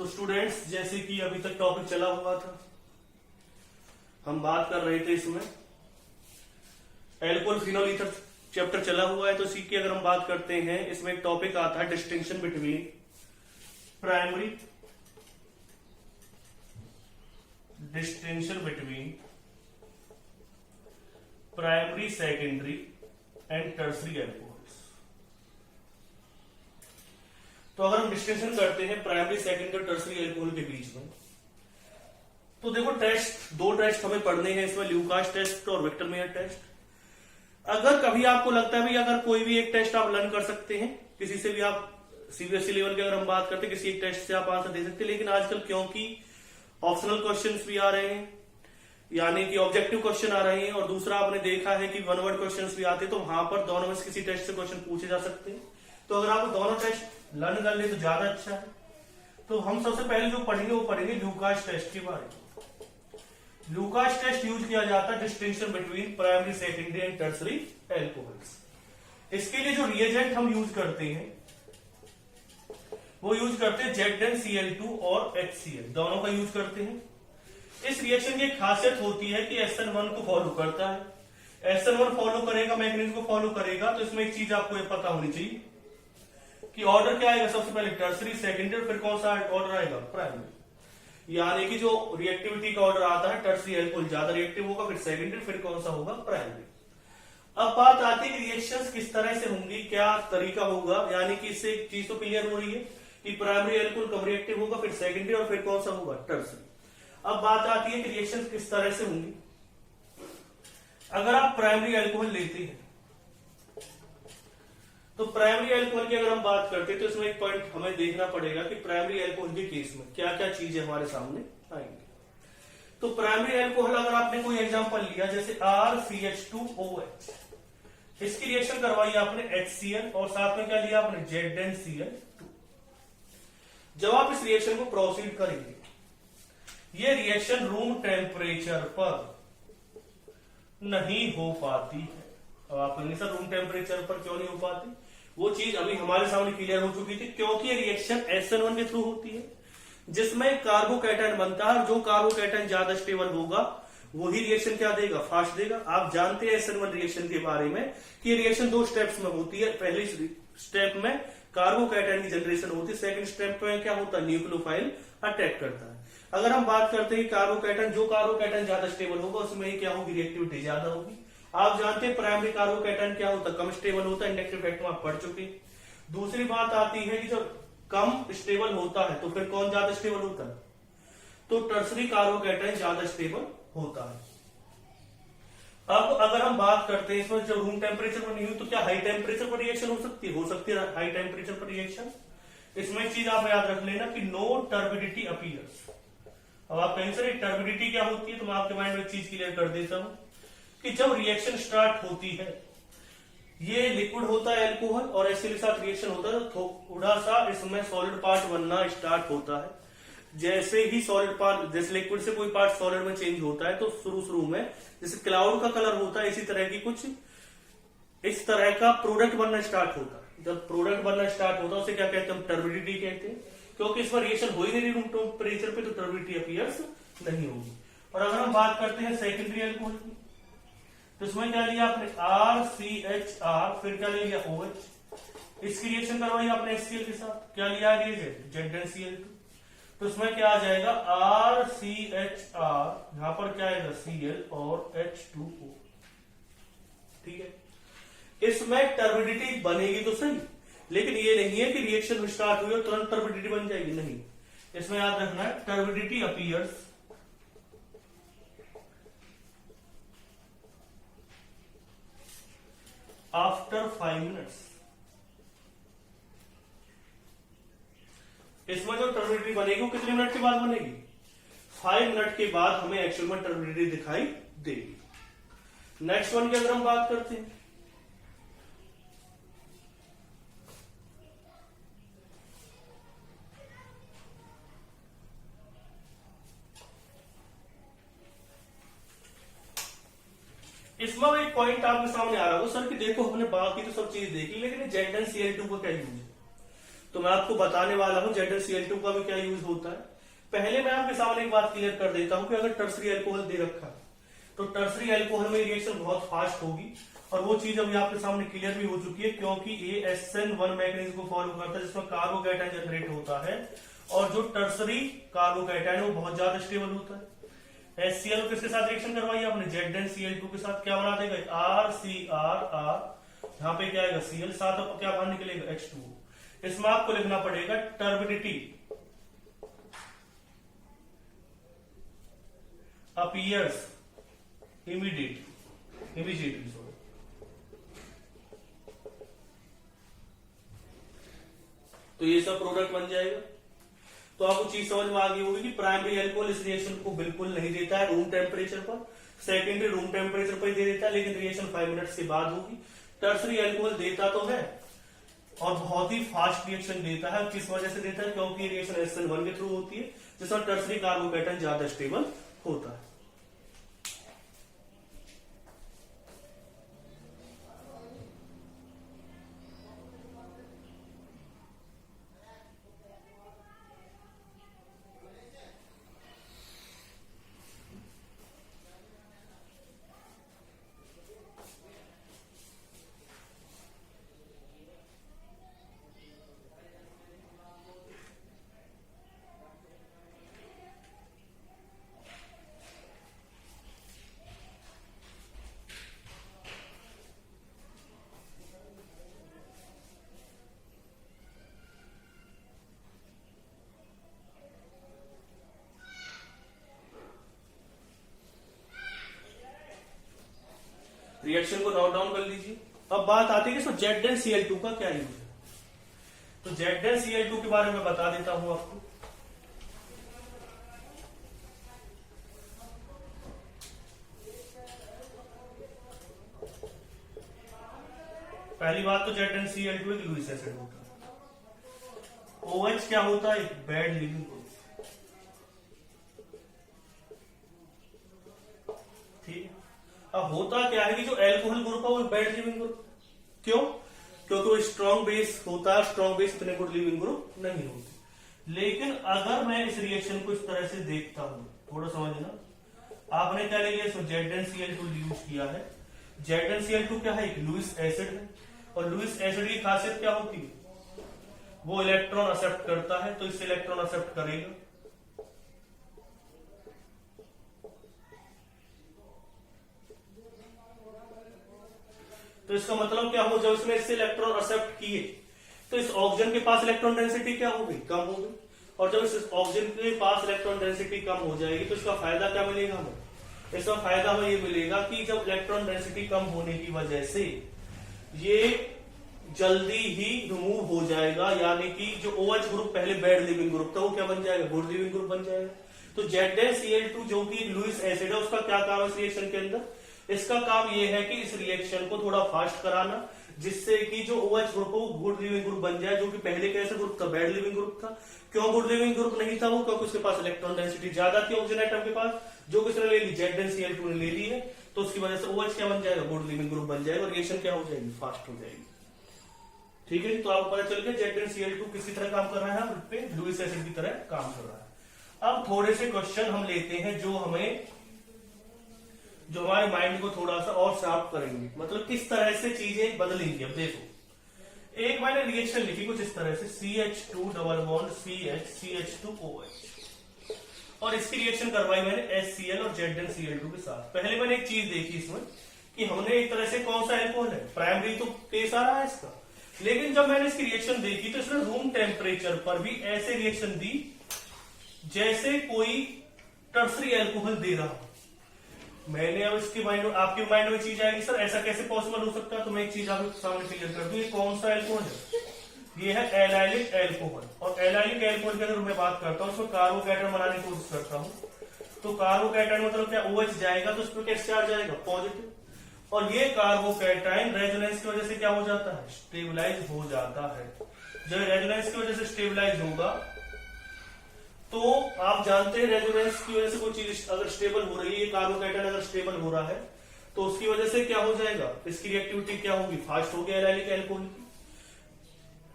तो स्टूडेंट्स, जैसे कि अभी तक टॉपिक चला हुआ था, हम बात कर रहे थे इसमें एल्कोहल फिनोल ईथर चैप्टर चला हुआ है। तो इसी की अगर हम बात करते हैं, इसमें एक टॉपिक आता है distinction between primary secondary and tertiary alcohols. तो अगर हम डिस्टिंक्शन करते हैं प्राइमरी सेकेंडरी और टर्सरी एल्कोहल के बीच में, तो देखो दो टेस्ट हमें पढ़ने हैं इसमें, ल्यूकास टेस्ट और विक्टर-मेयर टेस्ट। अगर कभी आपको लगता है भाई अगर कोई भी एक टेस्ट आप लर्न कर सकते हैं, किसी से भी आप सीबीएसई लेवल की अगर हम बात करते हैं, किसी एक टेस्ट से आप आंसर दे सकते हैं, लेकिन आजकल क्योंकि ऑप्शनल क्वेश्चंस भी आ रहे हैं, यानी कि ऑब्जेक्टिव क्वेश्चन आ रहे हैं, और दूसरा आपने देखा है कि वन वर्ड क्वेश्चंस भी आते हैं, तो वहां पर दोनों में से किसी टेस्ट से क्वेश्चन पूछे जा सकते हैं। तो अगर आप दोनों टेस्ट लर्न कर ले तो ज्यादा अच्छा है। तो हम सबसे पहले जो पढ़ेंगे वो पढ़ेंगे ल्यूकास टेस्ट के बारे में। ल्यूकास टेस्ट यूज किया जाता है distinction between primary secondary and tertiary alcohols. इसके लिए जो रिएजेंट हम यूज करते हैं वो यूज करते हैं ZnCl2 और HCl, दोनों का यूज करते हैं। इस रिएक्शन की एक खासियत होती है कि SN1 को फॉलो करता है। SN1 फॉलो करेगा, मैग्नीज को फॉलो करेगा, तो इसमें एक चीज आपको ये पता होनी चाहिए कि ऑर्डर क्या आएगा, सबसे पहले टर्सरी, सेकेंडरी, फिर कौन सा ऑर्डर आएगा, प्राइमरी। यानी कि जो रिएक्टिविटी का ऑर्डर आता है, टर्सरी एल्कोहल ज्यादा रिएक्टिव होगा, फिर सेकेंडरी, फिर कौन सा होगा, प्राइमरी। अब बात आती है कि रिएक्शंस किस तरह से होंगी, क्या तरीका होगा, यानी कि इससे एक चीज तो क्लियर हो रही है कि प्राइमरी एल्कोहल कम रिएक्टिव होगा, फिर सेकेंडरी, और फिर कौन सा होगा, टर्सरी। अब बात आती है कि रिएक्शंस किस तरह से होंगी। अगर आप प्राइमरी एल्कोहल लेते हैं तो प्राइमरी एल्कोहल की अगर हम बात करते हैं तो इसमें एक पॉइंट हमें देखना पड़ेगा कि प्राइमरी एल्कोहल के केस में क्या क्या चीजें हमारे सामने आएंगी। तो प्राइमरी एल्कोहल अगर आपने कोई एग्जांपल लिया जैसे RCH2OH, इसकी रिएक्शन करवाई आपने HCl और साथ में क्या लिया आपने ZnCl2। जब आप इस रिएक्शन को प्रोसीड करेंगे, ये रिएक्शन रूम टेम्परेचर पर नहीं हो पाती है। अब आप कहेंगे सर रूम टेम्परेचर पर क्यों नहीं हो पाती, वो चीज अभी हमारे सामने क्लियर हो चुकी थी, क्योंकि ये रिएक्शन SN1 के थ्रू होती है जिसमें कार्बोकैटायन बनता है, और जो कार्बोकैटायन ज्यादा स्टेबल होगा वही रिएक्शन क्या देगा, फास्ट देगा। आप जानते हैं SN1 रिएक्शन के बारे में कि रिएक्शन दो स्टेप्स में होती है। पहले स्टेप में कार्बोकैटायन की जनरेशन होती है, सेकंड स्टेप में क्या होता है, न्यूक्लियोफाइल अटैक करता है। अगर हम बात करते हैं कार्बोकैटायन, जो कार्बोकैटायन ज्यादा स्टेबल होगा उसमें क्या होगी, रिएक्टिविटी ज्यादा होगी। आप जानते हैं प्राइमरी कार्बोकैटायन क्या होता है, कम स्टेबल होता है, इंडक्टिव इफेक्ट में आप पढ़ चुके। दूसरी बात आती है कि जब कम स्टेबल होता है तो फिर कौन ज्यादा स्टेबल होता है, तो टर्सरी कार्बोकैटायन ज्यादा स्टेबल होता है। अब अगर हम बात करते हैं इसमें, जब रूम टेम्परेचर पर नहीं हुई तो क्या हाई टेम्परेचर पर रिएक्शन हो सकती है हाई टेम्परेचर पर रिएक्शन। इसमें एक चीज आप याद रख लेना कि नो टर्बिडिटी अपीयर्स। अब आप कहेंगे सर टर्बिडिटी क्या होती है, तो मैं आपके माइंड में एक चीज क्लियर कर देता हूं कि जब रिएक्शन स्टार्ट होती है, ये लिक्विड होता है एल्कोहल और एसिड के साथ रिएक्शन होता है, तो थोड़ा सा इसमें सॉलिड पार्ट बनना स्टार्ट होता है। जैसे ही सॉलिड पार्ट, जैसे लिक्विड से कोई पार्ट सॉलिड में चेंज होता है, तो शुरू में जैसे क्लाउड का कलर होता है, इसी तरह की कुछ इस तरह का प्रोडक्ट बनना स्टार्ट होता है। जब प्रोडक्ट बनना स्टार्ट होता है उसे क्या कहते हैं, हम टर्बिडिटी कहते हैं, क्योंकि इस पर रिएक्शन हो ही नहीं रूम टेम्परेचर पे, तो टर्बिडिटी अपीयर्स नहीं होगी। और अगर हम बात करते हैं सेकेंडरी एल्कोहल की, तो इसमें क्या लिया आपने RCHR, फिर क्या ले लिया OH, इसकी रिएक्शन करवाई आपने HCl के साथ, क्या लिया रिएजेंट ZnCl2। तो इसमें क्या आ जाएगा RCHR, यहां पर क्या आएगा Cl और H2O। ठीक है, इसमें टर्बिडिटी बनेगी तो सही, लेकिन ये नहीं है कि रिएक्शन स्टार्ट हुई और तुरंत टर्बिडिटी बन जाएगी, नहीं। इसमें याद रखना है टर्बिडिटी अपीयर्स आफ्टर 5 मिनट्स। इसमें जो टर्बिडिटी बनेगी वो कितने मिनट के बाद बनेगी, 5 मिनट के बाद हमें एक्चुअल में टर्बिडिटी दिखाई देगी। नेक्स्ट वन की अगर हम बात करते हैं, इसमें एक पॉइंट आपके सामने आ रहा होगा सर कि देखो हमने बाकी तो सब चीज देखी, लेकिन ZnCl2 का क्या यूज है। तो मैं आपको बताने वाला हूं ZnCl2 का भी क्या यूज होता है। पहले मैं आपके सामने एक बात क्लियर कर देता हूं कि अगर टर्सरी अल्कोहल दे रखा है तो टर्सरी अल्कोहल में रिएक्शन बहुत फास्ट होगी, और वो चीज अभी आपके सामने क्लियर भी हो चुकी है, क्योंकि ये SN1 मैकेनिज्म को फॉलो करता है जिसमें कार्बोकैटायन जनरेट होता है, और जो टर्सरी कार्बोकैटायन वो बहुत ज्यादा स्टेबल होता है। HCl किसके साथ रिएक्शन करवाई आपने, ZnCl2 के साथ, क्या बना देगा RCr, यहाँ पे क्या आएगा Cl, साथ आपको क्या बाहर निकलेगा H2O। इसमें आपको लिखना पड़ेगा टर्बिडिटी अपीयर्स इमीडिएटली तो ये सब प्रोडक्ट बन जाएगा। तो आपको चीज समझ में आ गई होगी कि प्राइमरी अल्कोहल इस रिएक्शन को बिल्कुल नहीं देता है रूम टेम्परेचर पर, सेकेंडरी रूम टेम्परेचर पर दे देता है, लेकिन रिएक्शन 5 मिनट के बाद होगी। टर्सरी अल्कोहल देता तो है और बहुत ही फास्ट रिएक्शन देता है। किस वजह से देता है, क्योंकि रिएक्शन SN1 के थ्रू होती है जिसमें टर्सरी कार्बोकैटायन ज्यादा स्टेबल होता है। रिएक्शन को नोट डाउन कर लीजिए। अब बात आती है कि ZnCl2 का क्या यूज है। तो ZnCl2 के बारे में बता देता हूं आपको। पहली बात तो ZnCl2 एक लुईस एसिड होता है। OH क्या होता है, एक बैड लिविंग ग्रुप। ठीक है, अब होता क्या है कि जो एल्कोहल ग्रुप है वो बैड लिविंग ग्रुप, क्यों, क्योंकि वो स्ट्रॉन्ग बेस होता है, स्ट्रॉन्ग बेस इतने गुड लिविंग ग्रुप नहीं होती। लेकिन अगर मैं इस रिएक्शन को इस तरह से देखता हूं, थोड़ा समझना, आपने क्या लिया, इसमें ZnCl2 यूज किया है। ZnCl2 क्या है, एक लुईस एसिड है, और लुईस एसिड की खासियत क्या होती है, वो इलेक्ट्रॉन एक्सेप्ट करता है, तो इससे इलेक्ट्रॉन एक्सेप्ट करेगा। तो इसका मतलब क्या हो, जब इसने इससे इलेक्ट्रॉन एक्सेप्ट किए तो इस ऑक्सीजन के पास इलेक्ट्रॉन डेंसिटी क्या हो गई, कम हो गई, और जब इस ऑक्सीजन के पास इलेक्ट्रॉन डेंसिटी कम हो जाएगी तो इसका फायदा क्या मिलेगा हमें, इसका फायदा हमें ये मिलेगा कि जब इलेक्ट्रॉन डेंसिटी कम होने की वजह से ये जल्दी ही रिमूव हो जाएगा, यानी कि जो OH ग्रुप पहले बैड लिविंग ग्रुप था वो क्या बन जाएगा, गुड लिविंग ग्रुप बन जाएगा। तो ZnCl2 जो कि एक लुईस एसिड है, उसका क्या काम है इस रिएक्शन के अंदर, इसका काम यह है कि इस रिएक्शन को थोड़ा फास्ट कराना, जिससे कि जो OH ग्रुप है वो गुड लिविंग ग्रुप बन जाए, जो कि पहले कैसा ग्रुप था, बैड लिविंग ग्रुप था। क्यों गुड लिविंग ग्रुप नहीं था वो, क्योंकि उसके पास इलेक्ट्रॉन डेंसिटी ज्यादा थी ऑक्सीजन एटम के पास, जो किसने ले ली, ZnCl2 ने ले ली है, तो उसकी वजह से OH क्या बन जाएगा, गुड लिविंग ग्रुप बन जाएगा, और रिएक्शन क्या हो जाएगी, फास्ट हो जाएगी। ठीक है, तो आपको पता चल गया ZnCl2 किसी तरह काम कर रहा है, लुईस एसिड की तरह काम कर रहा है। अब थोड़े से क्वेश्चन हम लेते हैं जो हमारे माइंड को थोड़ा सा और शार्प करेंगे, मतलब किस तरह से चीजें बदलेंगी। अब देखो, एक मैंने रिएक्शन लिखी कुछ इस तरह से, CH2 double bond CH CH2OH, और इसकी रिएक्शन करवाई मैंने HCl और ZnCl2 के साथ। पहले मैंने एक चीज देखी इसमें कि हमने एक तरह से कौन सा एल्कोहल है, प्राइमरी तो केस आ रहा है इसका, लेकिन जब मैंने इसकी रिएक्शन देखी तो इसने रूम टेम्परेचर पर भी ऐसे रिएक्शन दी जैसे कोई टर्सरी एल्कोहल दे रहा हो। मैंने अब इसके माइंड में, आपके माइंड में चीज आएगी, सर ऐसा कैसे पॉसिबल हो सकता है, तो मैं एक चीज आपके सामने क्लियर कर दूं, ये कौन सा एल्कोहल है, ये है एलाइलिक एल्कोहल। और एलाइलिक एल्कोहल की अगर मैं बात करता हूँ, उसमें कार्बोकैटायन बनाने की कोशिश करता हूँ, तो कार्बोकैटायन मतलब क्या, OH जाएगा तो उस पर कैसे चार्ज आएगा, पॉजिटिव, और ये कार्बोकैटायन रेजोनेंस की वजह से क्या हो जाता है, स्टेबलाइज हो जाता है। जब रेजोनेंस की वजह से स्टेबलाइज होगा तो आप जानते हैं रेजोनेंस की वजह से कोई चीज अगर स्टेबल हो रही है, कार्बोकैटायन अगर स्टेबल हो रहा है तो उसकी वजह से क्या हो जाएगा, इसकी रिएक्टिविटी क्या होगी, फास्ट हो गया एलाइलिक एल्कोहल की।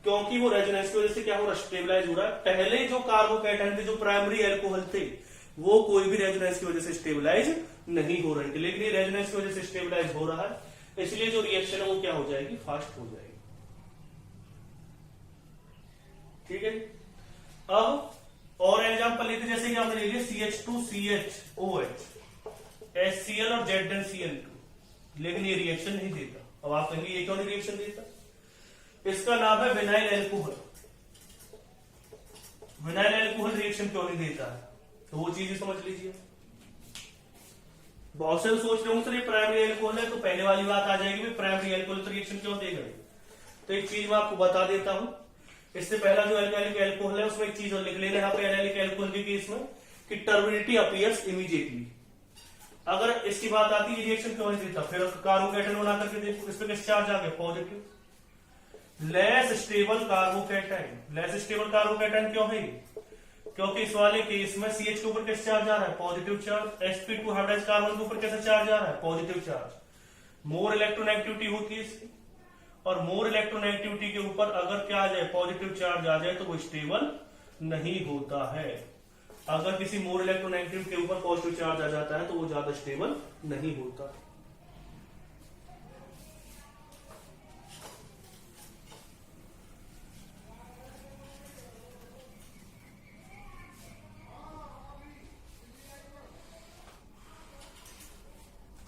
क्योंकि वो रेजोनेंस की वजह से क्या हो रहा है, स्टेबलाइज हो रहा है। पहले जो कार्बोकैटायन थे, जो प्राइमरी एल्कोहल थे, वो कोई भी रेजोनेंस की वजह से स्टेबलाइज नहीं हो रहे थे, लेकिन ये रेजोनेंस की वजह से स्टेबलाइज हो रहा है, इसलिए जो रिएक्शन है वो क्या हो जाएगी, फास्ट हो जाएगी। ठीक है। अब और एग्जाम्पल लेते, जैसे कि आपने ले लिया CH2CHOH, HCl और ZnCl2, लेकिन ये रिएक्शन नहीं देता। अब आप कहेंगे ये क्यों नहीं रिएक्शन देता? इसका नाम है vinyl alcohol. Vinyl alcohol reaction क्यों नहीं देता है, तो वो चीज समझ लीजिए। बहुत से सोच रहे होंगे सर ये प्राइमरी एल्कोहल है, तो पहले वाली बात आ जाएगी प्राइमरी एल्कोहल तो रिएक्शन क्यों देगा। तो एक चीज मैं आपको बता देता हूं, इससे पहला जो एल्काइलिक एल्कोहल है उसमें एक चीज और लिख लेना यहाँ पे एल्काइलिक एल्कोहल के केस में कि टर्बिडिटी अपीयर्स इमीडिएटली। अगर इसकी बात आती है रिएक्शन क्यों नहीं देता, फिर कार्बोकैटायन बना करके देखो, इस पे किस चार्ज आ गया, positive. Less stable carbocation, less stable carbocation क्यों है, क्योंकि इस वाले केस में CH के ऊपर कैसे चार्ज आ रहा है, positive charge. sp2 hydride carbon के ऊपर कैसे चार्ज आ रहा है, पॉजिटिव चार्ज। मोर इलेक्ट्रोनेगेटिविटी होती है इसकी, और मोर इलेक्ट्रोनेगेटिविटी के ऊपर अगर क्या आ जाए, पॉजिटिव चार्ज आ जाए, तो वो स्टेबल नहीं होता है। अगर किसी मोर इलेक्ट्रोनेगेटिव के ऊपर पॉजिटिव चार्ज आ जाता है तो वो ज्यादा स्टेबल नहीं होता।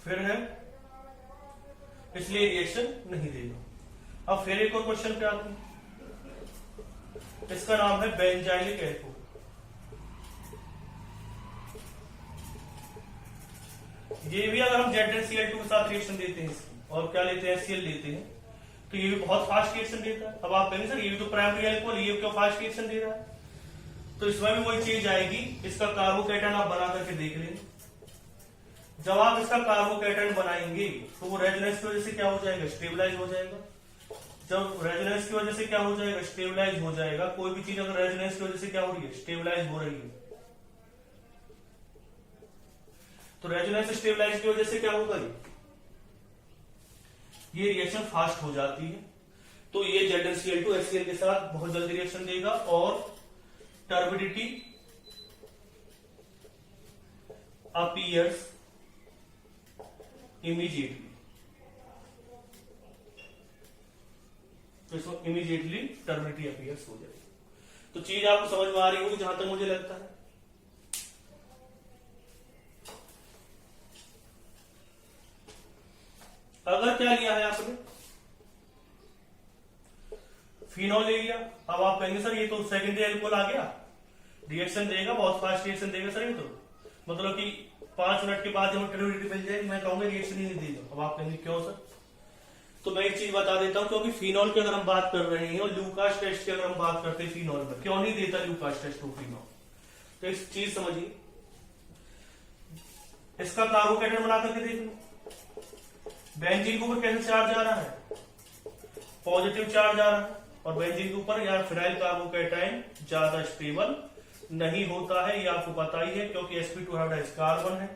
फिर है, इसलिए रिएक्शन नहीं देगा। अब फिर एक और क्वेश्चन पे आते हैं, इसका नाम है बेंजाइलिक एल्कोहल। ये भी अगर हम ZnCl2 के साथ रिएक्शन देते हैं इसकी, और क्या लेते हैं, HCl लेते हैं, तो ये भी बहुत फास्ट रिएक्शन देता है। अब आप कहेंगे सर ये भी तो प्राइमरी एल्कोहल, ये क्यों फास्ट रिएक्शन दे रहा है, तो इसमें भी वही चीज आएगी, इसका कार्बोकैटायन आप बना करके देख लेंगे। जब आप इसका कार्बोकैटायन बनाएंगे तो वो रेजोनेंस की वजह से क्या हो जाएगा, स्टेबलाइज हो जाएगा। जब रेजोनेंस की वजह से क्या हो जाएगा, स्टेबलाइज हो जाएगा। कोई भी चीज अगर रेजोनेंस की वजह से क्या हो रही है, स्टेबलाइज हो रही है, तो रेजोनेंस स्टेबलाइज की वजह से क्या होगा, ये रिएक्शन फास्ट हो जाती है। तो ये ZnCl2 HCl के साथ बहुत जल्दी रिएक्शन देगा, और टर्बिडिटी अपीयर्स इमीडिएटली, तो इसमें इमीडिएटली टर्बिडिटी अपीयर्स हो जाएगी। तो चीज आपको समझ में आ रही होगी जहां तक मुझे लगता है। अगर क्या लिया है आपने, फिनॉल ले लिया, अब आप कहेंगे सर ये तो सेकेंडरी एल्कोहल आ गया, रिएक्शन देगा, बहुत फास्ट रिएक्शन देगा सर, ये तो मतलब कि 5 मिनट के बाद जब टर्बिडिटी मिल जाएगी, मैं कहूंगा रिएक्शन ही नहीं देगा। अब आप कहेंगे क्यों सर, तो मैं एक चीज बता देता हूं, क्योंकि फिनॉल की अगर हम बात कर रहे हैं और लूकास टेस्ट की अगर हम बात करते हैं फिनॉल में, क्यों नहीं देता लूकास टेस्ट को फिनॉल, तो एक चीज समझिए, इसका कार्बोकैटायन बना करके देख लो, बेंजीन के ऊपर कैसे चार्ज आ रहा है, पॉजिटिव चार्ज आ रहा है, और बेंजीन के ऊपर यार फिनाइल कार्बोकैटायन ज्यादा स्टेबल नहीं होता है, ये आपको पता ही है, क्योंकि sp2 हाइब्रिडाइज्ड कार्बन है।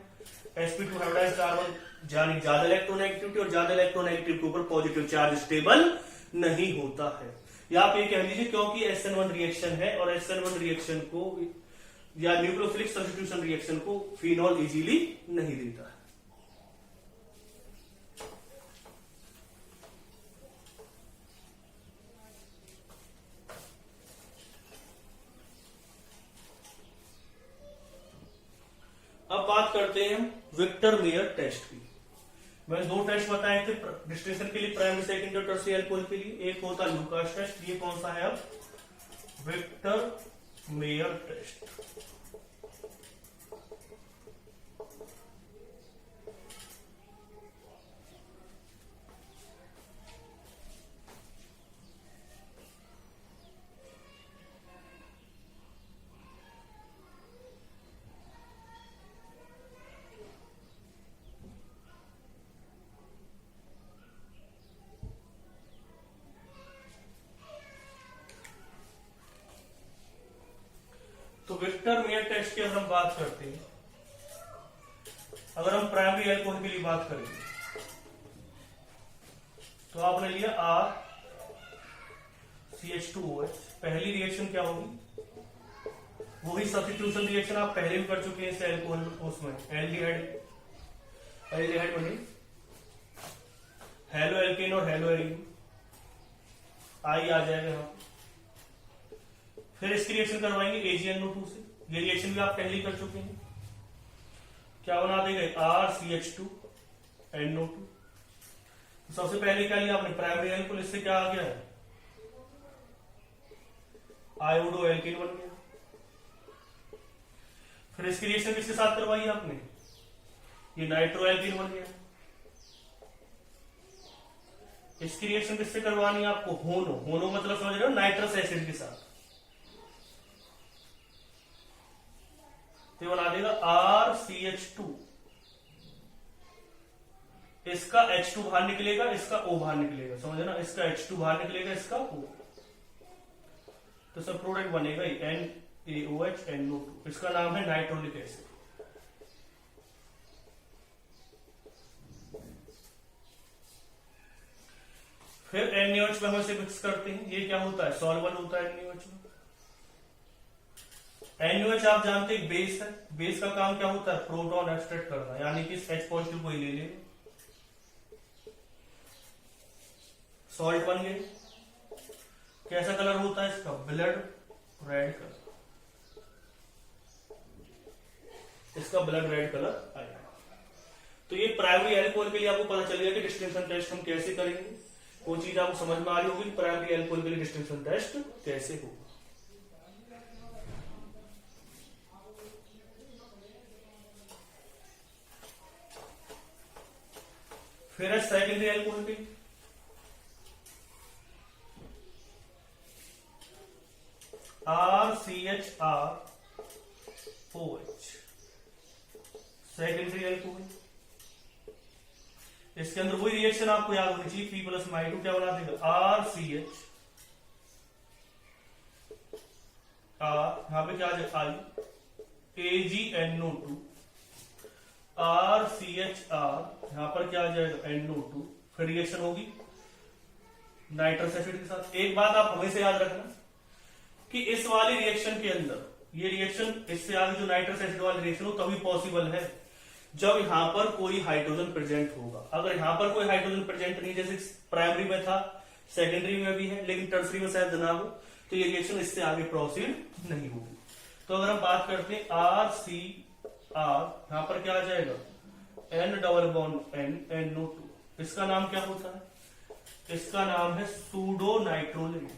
sp2 हाइब्रिडाइज्ड कार्बन यानी ज्यादा इलेक्ट्रोनेगेटिविटी, और ज्यादा इलेक्ट्रोनेगेटिव के ऊपर पॉजिटिव चार्ज स्टेबल नहीं होता है। या आप ये कह लीजिए क्योंकि SN1 रिएक्शन है, और SN1 रिएक्शन को या न्यूक्लियोफिलिक सब्स्टिट्यूशन रिएक्शन को फिनॉल इजीली नहीं देता है। अब बात करते हैं विक्टर मेयर टेस्ट की। मैंने 2 टेस्ट बताए थे डिस्टिंक्शन के लिए, प्राइमरी सेकेंडरी और टर्शियरी एल्कोहल के लिए। एक होता है लूकास टेस्ट, ये कौन सा है, अब विक्टर मेयर टेस्ट। तो विक्टर मेयर टेस्ट की अगर हम बात करते हैं, अगर हम प्राइमरी एल्कोहल के लिए बात करेंगे, तो आपने लिया CH2OH, पहली रिएक्शन क्या होगी? वही सब्स्टिट्यूशन रिएक्शन आप पहले भी कर चुके हैं इस एल्कोहल उसमें, एल्डिहाइड बनी हेलो एल्केन और हेलो एल्कीन, आई आ जाएगा यहाँ। फिर इसकी रिएक्शन करवाएंगे AgNO2 से, ये रिएक्शन भी आप पहले ही कर चुके हैं। क्या बना देंगे? RCH2NO2। सबसे पहले क्या लिया आपने? प्राइमरी एल्कोहल, इससे क्या आ गया है? आयोडो एल्केन बन गया। फिर इसकी रिएक्शन किसके साथ करवाई आपने? ये नाइट्रो एल्केन बन गया। इसकी रिएक्शन किससे करवानी है आपको? होनो, होनो मतलब समझ रहे हो? नाइट्रस एसिड के साथ। तो बना देगा RCH2, इसका H2 बाहर निकलेगा, इसका O बाहर निकलेगा, समझे ना? इसका H2 बाहर निकलेगा, इसका O, तो सब प्रोडक्ट बनेगा NaOH NO2। इसका नाम है नाइट्रोलिक एसिड। फिर NaOH में हम इसे मिक्स करते हैं, ये क्या होता है? सॉल्वल होता है NaOH में। NaOH आप जानते हैं बेस है, बेस का काम क्या होता है? प्रोटॉन एक्सट्रैक्ट करना, यानी कि H पॉजिटिव को ही ले लेंगे, सॉल्ट बन गए। कैसा कलर होता है इसका? ब्लड रेड कलर, इसका ब्लड रेड कलर आएगा। तो ये प्राइमरी एल्कोहल के लिए आपको पता चल गया कि डिस्टिंक्शन टेस्ट हम कैसे करेंगे। वो चीज आपको समझ में आ रही होगी, प्राइमरी एल्कोहल के लिए डिस्टिंक्शन टेस्ट कैसे होगा। फिर है सेकेंडरी एल्कोहल के, RCHROH, सेकेंडरी एल्कोहल। इसके अंदर वही रिएक्शन आपको याद होनी चाहिए, P प्लस माइटू क्या बना देगा? RCH, यहां पे क्या आ जाएगा? AgNO2, RCHR, यहां पर क्या आ जाएगा? NO2। फिर रिएक्शन होगी नाइट्रस एसिड के साथ। एक बात आप हमेशा याद रखना कि इस वाली रिएक्शन के अंदर, ये रिएक्शन इससे आगे जो नाइट्रस एसिड वाली रिएक्शन हो तभी पॉसिबल है जब यहां पर कोई हाइड्रोजन प्रेजेंट होगा। अगर यहां पर कोई हाइड्रोजन प्रेजेंट नहीं, जैसे प्राइमरी में था, सेकेंडरी में भी है, लेकिन टर्सरी में शायद ना हो, तो ये रिएक्शन इससे आगे प्रोसीड नहीं होगी। तो अगर हम बात करते हैं RCR, यहां पर क्या आ जाएगा? N double bond N NO2, इसका नाम क्या होता है? इसका नाम है सूडो नाइट्रोलिन।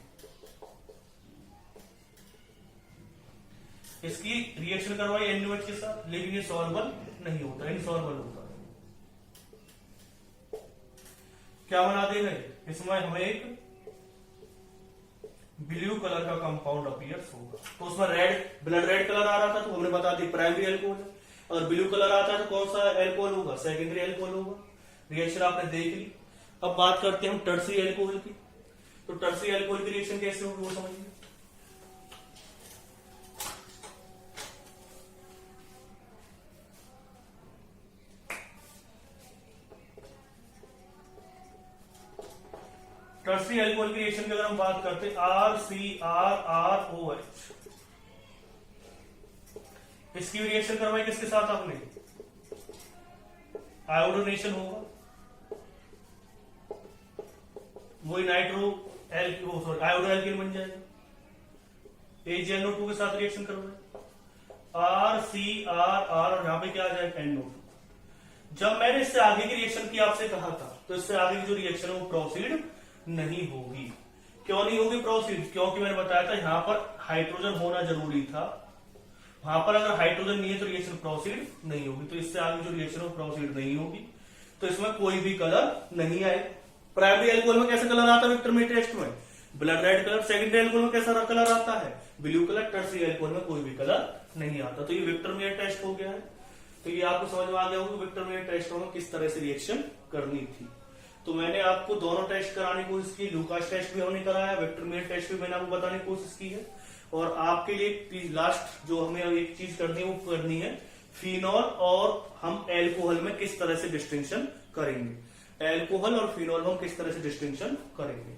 इसकी रिएक्शन करवाई NaOH के साथ, लेकिन ये सॉल्वल नहीं होता, इनसॉल्वल होता है। क्या बना देगा? इसमें हमें एक ब्लू कलर का कंपाउंड अपीयर्स होगा। तो उसमें रेड, ब्लड रेड कलर आ रहा था, तो हमने बता दी प्राइमरी एल्कोहल है। और ब्लू कलर आता है तो कौन सा एल्कोहल होगा? सेकेंडरी एल्कोहल होगा। रिएक्शन आपने देख ली। अब बात करते हैं हम टर्सरी एल्कोहल की। तो टर्सरी एल्कोहल की रिएक्शन कैसे होगी वो समझिए। टर्सरी एल्कोहल की रिएक्शन की अगर हम बात करते हैं RCRROH, इसकी रिएक्शन करवाई किसके साथ आपने? आयोडोनेशन होगा, वही नाइट्रो आयोडो एल्कीन बन जाएगा। AgNO2 के साथ रिएक्शन करवाए RCRR, और यहां पे क्या आ जाएगा? NO2। जब मैंने इससे आगे की रिएक्शन की आपसे कहा था, तो इससे आगे की जो रिएक्शन है वो प्रोसीड नहीं होगी। क्यों नहीं होगी प्रोसीड? क्योंकि मैंने बताया था यहां पर हाइड्रोजन होना जरूरी था। वहां पर अगर हाइड्रोजन नहीं है तो रिएक्शन प्रोसीड नहीं होगी। तो इससे आगे जो रिएक्शन है वो प्रोसीड नहीं होगी। तो इसमें कोई भी कलर नहीं आए। प्राइमरी एल्कोहल में कैसा कलर आता है विक्टरमेयर टेस्ट में? Blood red colour. Secondary alcohol में कैसा कलर आता है? Blue colour. टर्सरी एल्कोहल में कोई भी कलर नहीं आता। तो ये विक्टरमेयर टेस्ट हो गया है। तो ये आपको समझ में आ गया होगा विक्टरमेयर टेस्ट में किस तरह से रिएक्शन करनी थी। तो मैंने आपको दोनों टेस्ट कराने की कोशिश की, लूकास टेस्ट भी हमने कराया, विक्टरमेयर टेस्ट भी मैंने आपको बताने की कोशिश की है। और आपके लिए लास्ट जो हमें एक चीज करनी है वो करनी है फिनॉल और हम एल्कोहल में किस तरह से डिस्टिंक्शन करेंगे। एल्कोहल और फिनॉल में हम किस तरह से डिस्टिंक्शन करेंगे।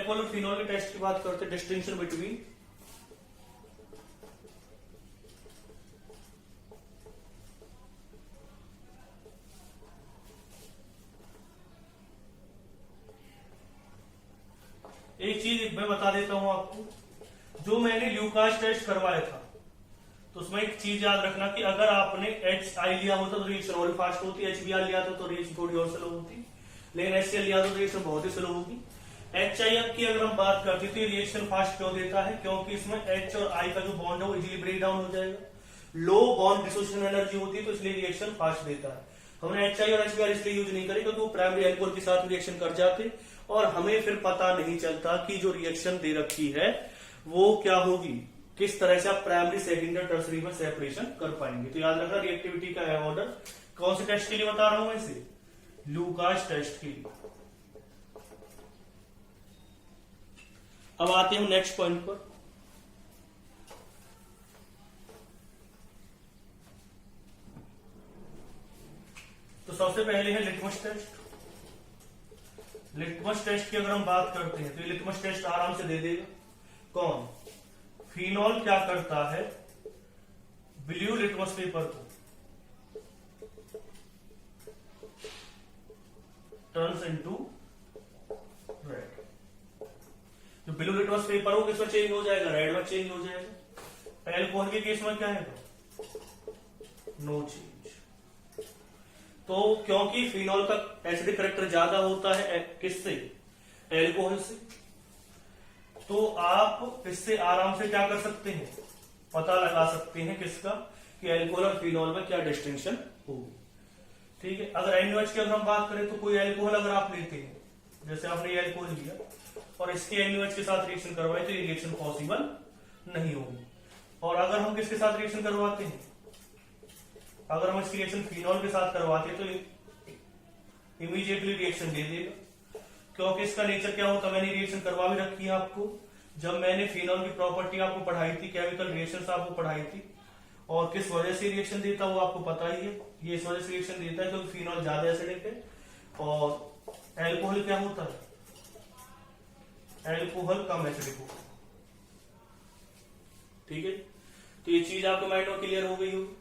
एल्कोहल और फिनॉल के टेस्ट की बात करते हैं, डिस्टिंक्शन बिटवीन एक चीज मैं बता देता हूं आपको, जो मैंने ल्यूकास टेस्ट करवाया था तो उसमें एक चीज याद रखना कि अगर आपने HI लिया होता तो रिएक्शन और फास्ट होती, HBr लिया था तो रिएक्शन थोड़ी और स्लो होती, लेकिन HCl लिया तो रिएक्शन बहुत ही स्लो होगी। HIF की अगर हम बात करते तो रिएक्शन फास्ट क्यों देता है, क्योंकि इसमें H और I का जो बॉन्ड है वो इजीली ब्रेक डाउन हो जाएगा, लो बॉन्ड डिसोसिएशन एनर्जी होती है, तो इसलिए रिएक्शन फास्ट देता है। हमने HI और HBr इसलिए यूज नहीं करी क्योंकि वो प्राइमरी एल्कोहल के साथ रिएक्शन कर जाते और हमें फिर पता नहीं चलता कि जो रिएक्शन दे रखी है वो क्या होगी, किस तरह से आप प्राइमरी सेकेंडरी टर्सरी में सेपरेशन कर पाएंगे। तो याद रखना रिएक्टिविटी का है ऑर्डर। कौन से टेस्ट के लिए बता रहा हूं मैं इसे, लूकास टेस्ट के लिए। अब आते हैं नेक्स्ट पॉइंट पर। तो सबसे पहले है लिटमस टेस्ट। लिटमस टेस्ट की अगर हम बात करते हैं तो ये लिटमस टेस्ट आराम से दे देगा। कौन, फिनॉल क्या करता है, ब्लू लिटमस पेपर को टर्न्स इनटू रेड। जो ब्लू लिटमस पेपर हो किसमें चेंज हो जाएगा, रेड में चेंज हो जाएगा। एल्कोहल के केस में क्या है, नो चेंज। तो क्योंकि फिनॉल का एसिडिक करेक्टर ज्यादा होता है किससे, एल्कोहल से, तो आप इससे आराम से क्या कर सकते हैं, पता लगा सकते हैं किसका, कि एल्कोहल और फिनॉल में क्या डिस्टिंक्शन होगी। ठीक है, अगर NaOH की अगर हम बात करें तो कोई एल्कोहल अगर आप लेते हैं, जैसे आपने ये एल्कोहल लिया और इसके NaOH के साथ रिएक्शन करवाए तो ये रिएक्शन पॉसिबल नहीं होगी। और अगर हम किसके साथ रिएक्शन करवाते हैं, अगर हम इसकी रिएक्शन फिनॉल के साथ करवाते हैं तो इमीडिएटली रिएक्शन दे देगा, क्योंकि इसका नेचर क्या होता है, मैंने रिएक्शन करवा भी रखी है आपको। जब मैंने फिनॉल की प्रॉपर्टी आपको पढ़ाई थी, केमिकल रिएक्शंस आपको पढ़ाई थी, और किस वजह से रिएक्शन देता वो आपको पता ही है। ये इस वजह से रिएक्शन देता है क्योंकि फिनॉल ज्यादा एसिडिक है और एल्कोहल क्या होता है, एल्कोहल कम एसिडिक होता है। ठीक है, तो ये चीज आपके माइंड में क्लियर हो गई होगी।